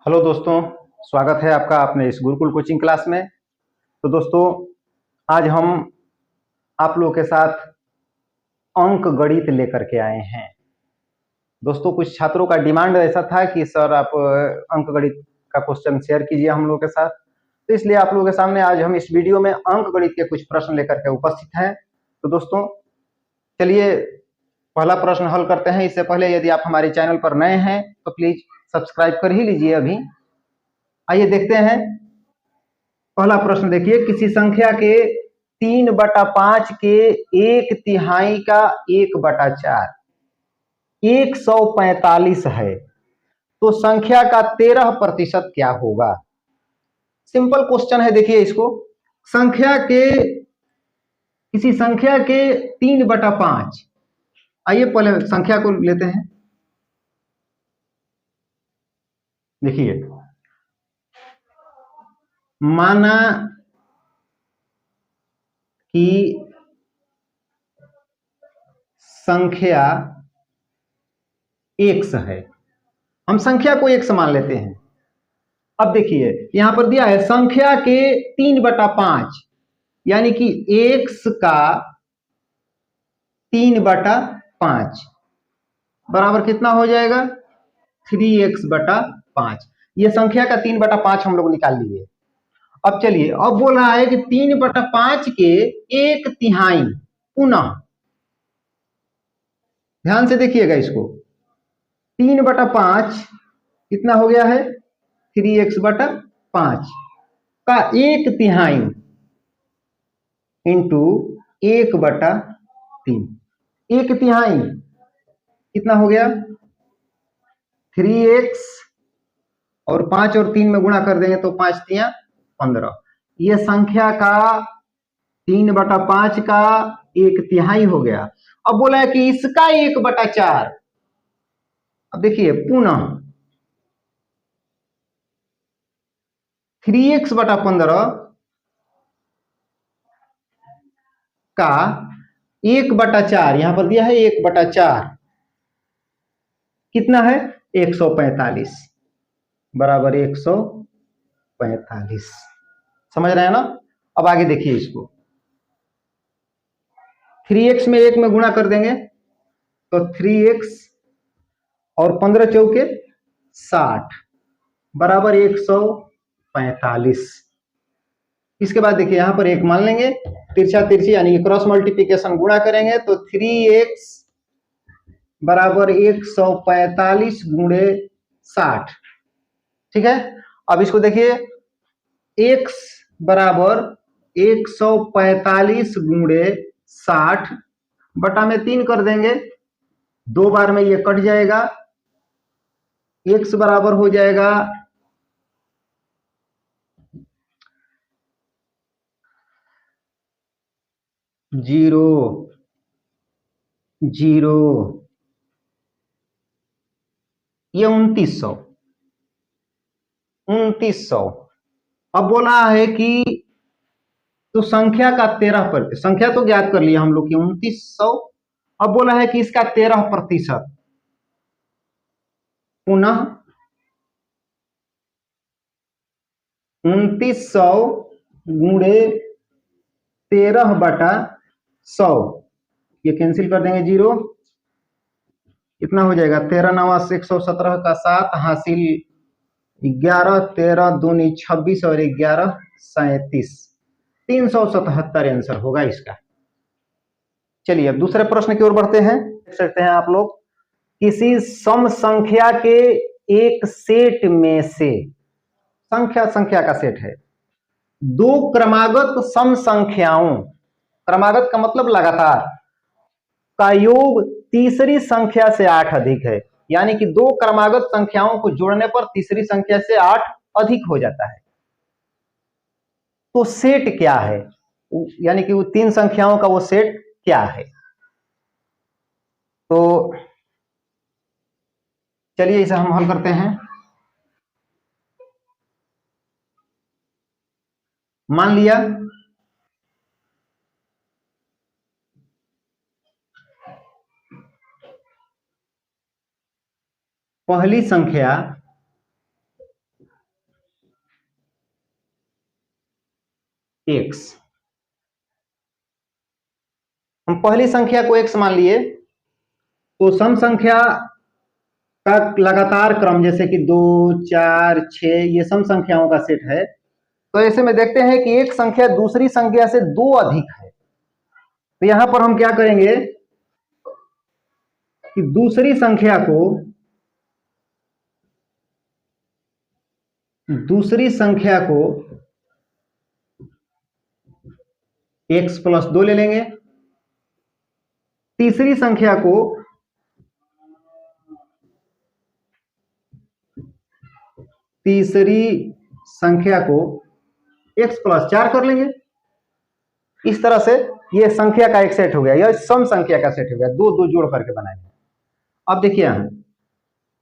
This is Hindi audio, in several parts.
हेलो दोस्तों, स्वागत है आपका अपने इस गुरुकुल कोचिंग क्लास में। तो दोस्तों, आज हम आप लोगों के साथ अंक गणित लेकर के आए हैं। दोस्तों, कुछ छात्रों का डिमांड ऐसा था कि सर आप अंक गणित का क्वेश्चन शेयर कीजिए हम लोगों के साथ। तो इसलिए आप लोगों के सामने आज हम इस वीडियो में अंक गणित के कुछ प्रश्न लेकर के उपस्थित हैं। तो दोस्तों, चलिए पहला प्रश्न हल करते हैं। इससे पहले यदि आप हमारे चैनल पर नए हैं तो प्लीज सब्सक्राइब कर ही लीजिए अभी। आइए देखते हैं। पहला प्रश्न देखिए, किसी संख्या के 3/5 के 1/3 का 1/4 145 है, तो संख्या का 13% क्या होगा? सिंपल क्वेश्चन है, देखिए इसको। संख्या के किसी संख्या के 3/5, आइए पहले संख्या को लेते हैं। देखिए, माना कि संख्या x है, हम संख्या को x मान लेते हैं। अब देखिए यहां पर दिया है संख्या के 3/5, यानी कि x का 3/5 बराबर कितना हो जाएगा? 3x/5। ये संख्या का 3/5 हम लोग निकाल लिए। अब चलिए, अब बोल रहा है कि 3/5 के 1/3 पुनः, ध्यान से देखिएगा इसको। 3/5 कितना हो गया है? 3x/5 का 1/3 इंटू 1/3। 1/3 कितना हो गया? 3x, और 5 और 3 में गुणा कर देंगे तो 5 3 15। ये संख्या का 3/5 का 1/3 हो गया। अब बोला है कि इसका 1/4। अब देखिए पुनः 3x/15 का 1/4, यहां पर दिया है 1/4, कितना है? 145 बराबर 145। समझ रहे हैं ना? अब आगे देखिए इसको। 3x में 1 में गुणा कर देंगे तो 3x और 15 चौके 60 बराबर 145। इसके बाद देखिए यहां पर 1 मान लेंगे, तिरछा तिरछी यानी कि क्रॉस मल्टीप्लीकेशन गुणा करेंगे तो 3x बराबर 145 गुणे 60। ठीक है, अब इसको देखिए, x बराबर 145 गुणे 60 बटा में 3 कर देंगे, 2 बार में ये कट जाएगा। x बराबर हो जाएगा 0 0, ये 2900। अब बोला है कि तो संख्या का 13%, संख्या तो ज्ञात कर लिया हम लोग की 2900। अब बोला है कि इसका 13% पुनः 2900 गुणे 13/100, ये कैंसिल कर देंगे, 0। कितना हो जाएगा? 13 9 117 का 7 हासिल 11, 13 दूनी 26 और 11 37, 377 आंसर होगा इसका। चलिए अब दूसरे प्रश्न की ओर बढ़ते हैं। देख सकते हैं आप लोग, किसी सम संख्या के एक सेट में से, संख्या का सेट है, दो क्रमागत सम संख्याओं, क्रमागत का मतलब लगातार, का योग तीसरी संख्या से 8 अधिक है। यानी कि दो क्रमागत संख्याओं को जोड़ने पर तीसरी संख्या से 8 अधिक हो जाता है। तो सेट क्या है? यानी कि वो तीन संख्याओं का वो सेट क्या है? तो चलिए इसे हम हल करते हैं। मान लिया पहली संख्या x। हम पहली संख्या को x मान लिए, तो सम संख्या का लगातार क्रम जैसे कि 2, 4, 6 ये सम संख्याओं का सेट है। तो ऐसे में देखते हैं कि एक संख्या दूसरी संख्या से 2 अधिक है, तो यहां पर हम क्या करेंगे कि दूसरी संख्या को x प्लस 2 ले लेंगे, तीसरी संख्या को x प्लस 4 कर लेंगे। इस तरह से ये संख्या का एक सेट हो गया, यह सम संख्या का सेट हो गया, दो दो जोड़ करके बनाएंगे। अब देखिए यहां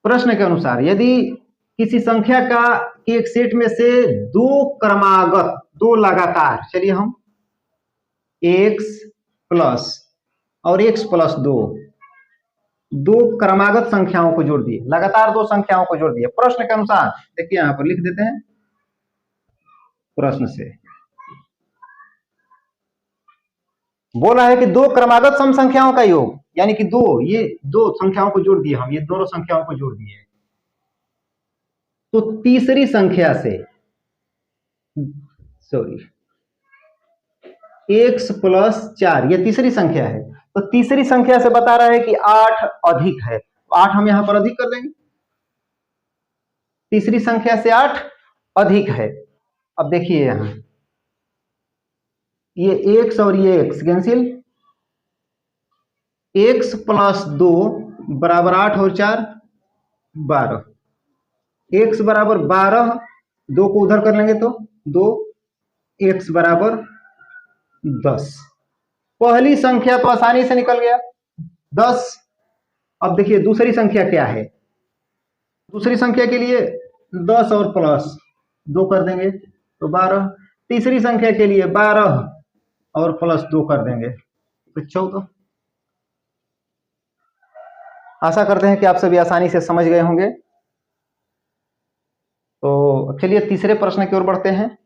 प्रश्न के अनुसार यदि किसी संख्या का एक सेट में से दो क्रमागत, दो लगातार, चलिए हम x प्लस और x प्लस 2 दो क्रमागत संख्याओं को जोड़ दिए, लगातार दो संख्याओं को जोड़ दिए। प्रश्न के अनुसार देखिए यहां पर लिख देते हैं, प्रश्न से बोला है कि दो क्रमागत सम संख्याओं का योग, यानी कि ये दो संख्याओं को जोड़ दिए हम, ये दोनों संख्याओं को जोड़ दिए, तो तीसरी संख्या से x प्लस 4 ये तीसरी संख्या है, तो तीसरी संख्या से बता रहा है कि 8 अधिक है, तो 8 हम यहां पर अधिक कर देंगे, तीसरी संख्या से 8 अधिक है। अब देखिए यहां ये x और ये x कैंसिल, x प्लस 2 बराबर 8 और 4 12, x बराबर 12, 2 को उधर कर लेंगे तो 2, x बराबर 10। पहली संख्या तो आसानी से निकल गया 10। अब देखिए दूसरी संख्या क्या है, दूसरी संख्या के लिए 10 और प्लस 2 कर देंगे तो 12, तीसरी संख्या के लिए 12 और प्लस 2 कर देंगे तो 14। आशा करते हैं कि आप सभी आसानी से समझ गए होंगे। तो चलिए तीसरे प्रश्न की ओर बढ़ते हैं।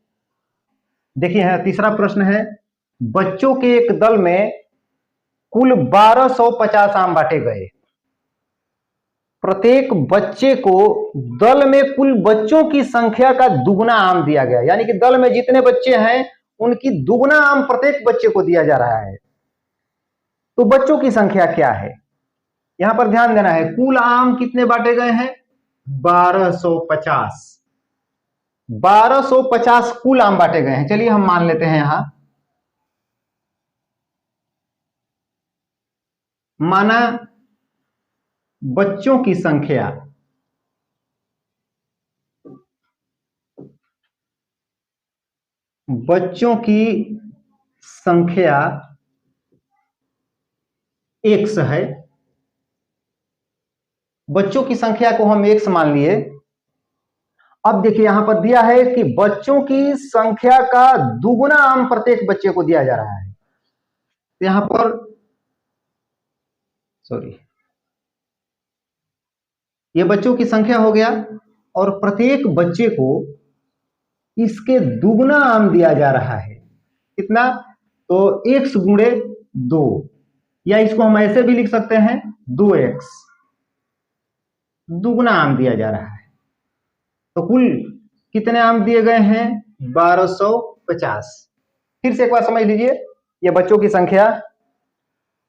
देखिए है तीसरा प्रश्न है, बच्चों के एक दल में कुल 1250 आम बांटे गए, प्रत्येक बच्चे को दल में कुल बच्चों की संख्या का दुगना आम दिया गया, यानी कि दल में जितने बच्चे हैं उनकी दुगना आम प्रत्येक बच्चे को दिया जा रहा है। तो बच्चों की संख्या क्या है, यहां पर ध्यान देना है, कुल आम कितने बांटे गए हैं 1250, 1250 कुल आम बांटे गए हैं। चलिए हम मान लेते हैं यहां, माना बच्चों की संख्या x है, बच्चों की संख्या को हम x मान लिए। अब देखिए यहां पर दिया है कि बच्चों की संख्या का दुगुना आम प्रत्येक बच्चे को दिया जा रहा है, तो यहां पर ये बच्चों की संख्या हो गया और प्रत्येक बच्चे को इसके दुगना आम दिया जा रहा है। कितना, तो x गुणे 2, या इसको हम ऐसे भी लिख सकते हैं 2x, दुगना आम दिया जा रहा है। तो कुल कितने आम दिए गए हैं 1250। फिर से एक बार समझ लीजिए, ये बच्चों की संख्या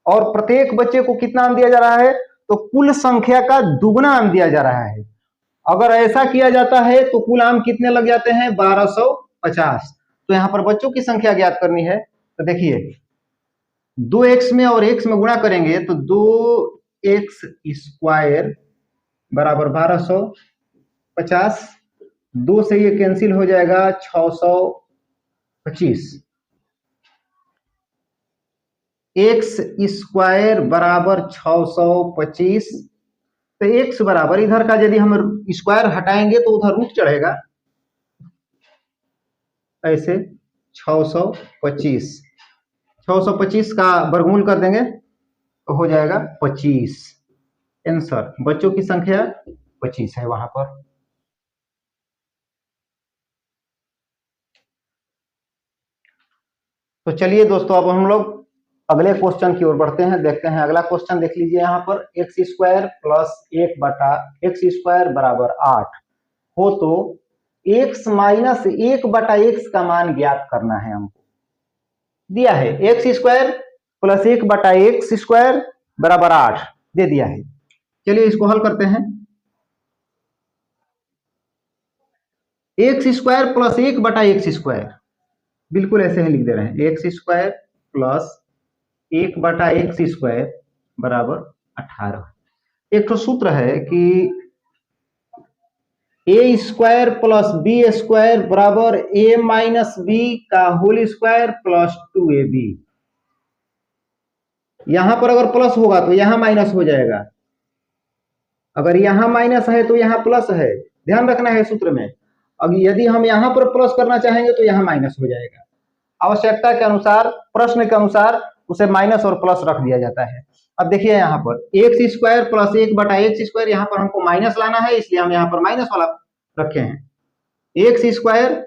और प्रत्येक बच्चे को कितना आम दिया जा रहा है, तो कुल संख्या का दुगना आम दिया जा रहा है। अगर ऐसा किया जाता है तो कुल आम कितने लग जाते हैं 1250। तो यहां पर बच्चों की संख्या ज्ञात करनी है, तो देखिए 2x में और x में गुणा करेंगे तो 2x स्क्वायर बराबर 1250, 2 से ये कैंसिल हो जाएगा 625, x स्क्वायर बराबर 625, तो x बराबर इधर का यदि हम स्क्वायर हटाएंगे तो उधर रूट चढ़ेगा, ऐसे 625, 625 का वर्गमूल कर देंगे तो हो जाएगा 25। आंसर बच्चों की संख्या 25 है वहां पर। तो चलिए दोस्तों, अब हम लोग अगले क्वेश्चन की ओर बढ़ते हैं। देखते हैं अगला क्वेश्चन। देख लीजिए यहाँ पर एक्स स्क्वायर प्लस 1/x² बराबर 8 हो तो x माइनस 1/x का मान ज्ञात करना है। हमको दिया है x² प्लस 1/x² बराबर 8 दे दिया है। चलिए इसको हल करते हैं। x² प्लस 1/x², बिल्कुल ऐसे ही लिख दे रहे हैं। x² प्लस 1/x² बराबर 18। एक तो सूत्र है कि a² प्लस b² बराबर a माइनस b का होल स्क्वायर प्लस 2ab। यहां पर अगर प्लस होगा तो यहां माइनस हो जाएगा, अगर यहां माइनस है तो यहां प्लस है। ध्यान रखना है सूत्र में। अब यदि हम यहां पर प्लस करना चाहेंगे तो यहां माइनस हो जाएगा। आवश्यकता के अनुसार, प्रश्न के अनुसार उसे माइनस और प्लस रख दिया जाता है। अब देखिए यहाँ पर x² प्लस 1/x², यहाँ पर हमको माइनस लाना है, इसलिए हम यहाँ पर माइनस वाला रखे हैं। x²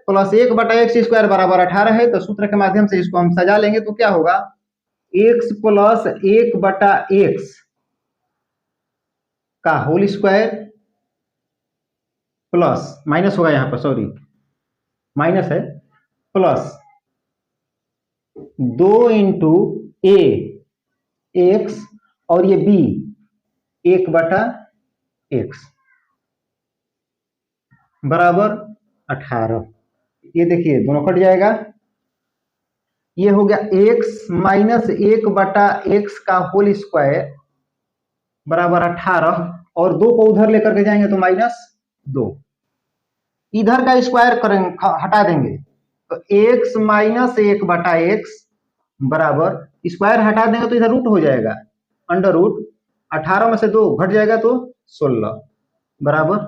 प्लस 1/x² बराबर 18 है, तो सूत्र के माध्यम से इसको हम सजा लेंगे तो क्या होगा, x प्लस 1/x का होल स्क्वायर प्लस, माइनस होगा यहाँ पर, सॉरी माइनस है, प्लस 2 इंटू a x और ये b 1/x बराबर 18। ये देखिए दोनों कट जाएगा। ये हो गया x माइनस 1/x का होल स्क्वायर बराबर 18, और 2 को उधर लेकर के जाएंगे तो -2। इधर का स्क्वायर करेंगे, हटा देंगे तो x माइनस 1/x बराबर, स्क्वायर हटा देंगे तो इधर रूट हो जाएगा, अंडर रूट 18 में से 2 घट जाएगा तो 16 बराबर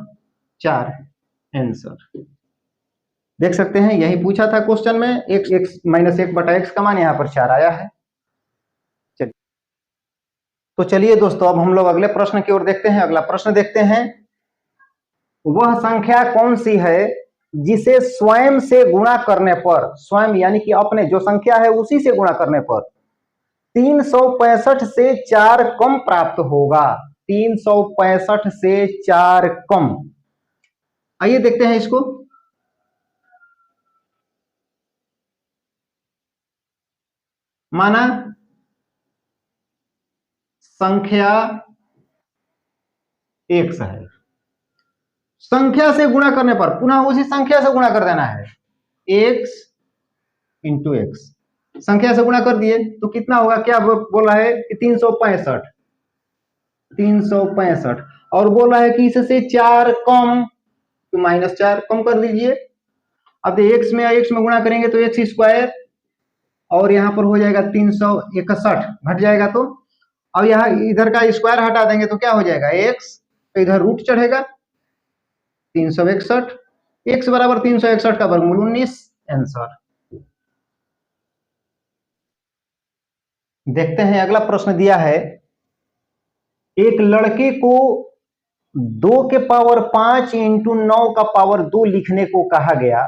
4। आंसर देख सकते हैं, यही पूछा था क्वेश्चन में। x माइनस 1/x का मान यहाँ पर 4 आया है। चलिए तो चलिए दोस्तों, अब हम लोग अगले प्रश्न की ओर देखते हैं। अगला प्रश्न देखते हैं, वह संख्या कौन सी है जिसे स्वयं से गुणा करने पर, स्वयं यानी कि अपने जो संख्या है उसी से गुणा करने पर 365 से 4 कम प्राप्त होगा। 365 से 4 कम। आइए देखते हैं इसको। माना संख्या x है, संख्या से गुणा करने पर पुनः उसी संख्या से गुणा कर देना है, x इंटू एक्स। संख्या से गुणा कर दिए तो कितना होगा, क्या बोल रहा है कि 365, 365, और बोल रहा है कि इससे 4 कम, तो -4 कम कर दीजिए। अब x में गुणा करेंगे तो x², और यहाँ पर हो जाएगा 361, घट जाएगा तो, अब यहाँ इधर का स्क्वायर हटा देंगे तो क्या हो जाएगा, x, तो इधर रूट चढ़ेगा 361, x बराबर 361 का वर्गमूल 19। आंसर देखते हैं। अगला प्रश्न दिया है, एक लड़के को 2 के पावर 5 इंटू 9 का पावर 2 लिखने को कहा गया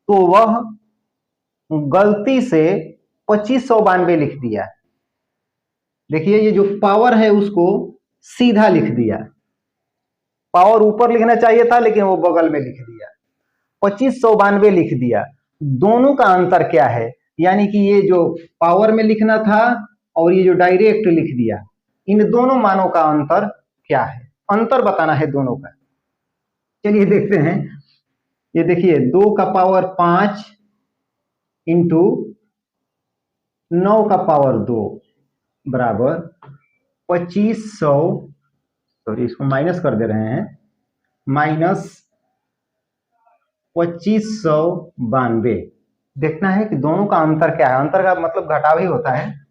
तो वह गलती से 2592 लिख दिया। देखिए ये जो पावर है उसको सीधा लिख दिया, पावर ऊपर लिखना चाहिए था लेकिन वो बगल में लिख दिया, 2592 लिख दिया। दोनों का अंतर क्या है, यानी कि ये जो पावर में लिखना था और ये जो डायरेक्ट लिख दिया, इन दोनों मानों का अंतर क्या है, अंतर बताना है दोनों का। चलिए देखते हैं। ये देखिए 2 का पावर 5 इंटू 9 का पावर 2 बराबर 2500, सॉरी इसको माइनस कर दे रहे हैं, -2592। देखना है कि दोनों का अंतर क्या है, अंतर का मतलब घटाव ही होता है।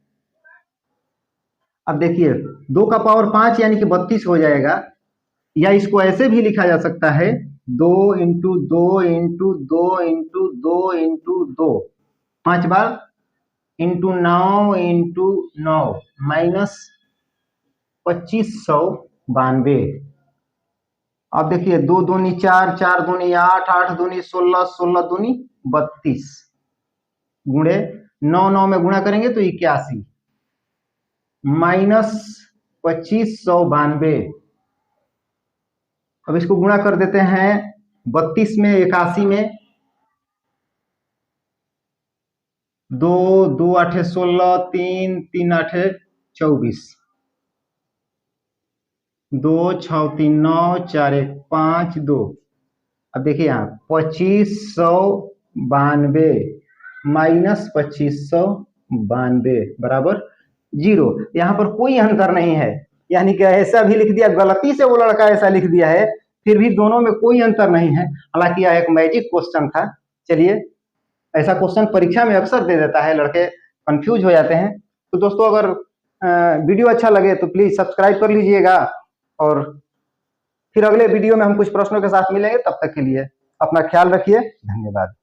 अब देखिए 2 का पावर 5 यानी कि 32 हो जाएगा, या इसको ऐसे भी लिखा जा सकता है 2 into 2 into 2 into 2 into 2, 5 bar into 9 into 9 -2592। अब देखिए 2 दूनी 4, 4 दूनी 8, 8 दूनी 16, 16 दूनी 32 गुणे 9 9 में गुणा करेंगे तो 81 माइनस 2592। अब इसको गुणा कर देते हैं 32 में 81 में, 2 2 8 16 3 3 8 24, 2 6 3 9 4 1 5 2। अब देखिए यहाँ 2592 माइनस 2592 बराबर 0। यहाँ पर कोई अंतर नहीं है, यानी कि ऐसा भी लिख दिया, गलती से वो लड़का ऐसा लिख दिया है, फिर भी दोनों में कोई अंतर नहीं है। हालांकि यह एक मैजिक क्वेश्चन था। चलिए, ऐसा क्वेश्चन परीक्षा में अक्सर दे देता है, लड़के कंफ्यूज हो जाते हैं। तो दोस्तों, अगर वीडियो अच्छा लगे तो प्लीज सब्सक्राइब कर लीजिएगा, और फिर अगले वीडियो में हम कुछ प्रश्नों के साथ मिलेंगे। तब तक के लिए अपना ख्याल रखिए। धन्यवाद।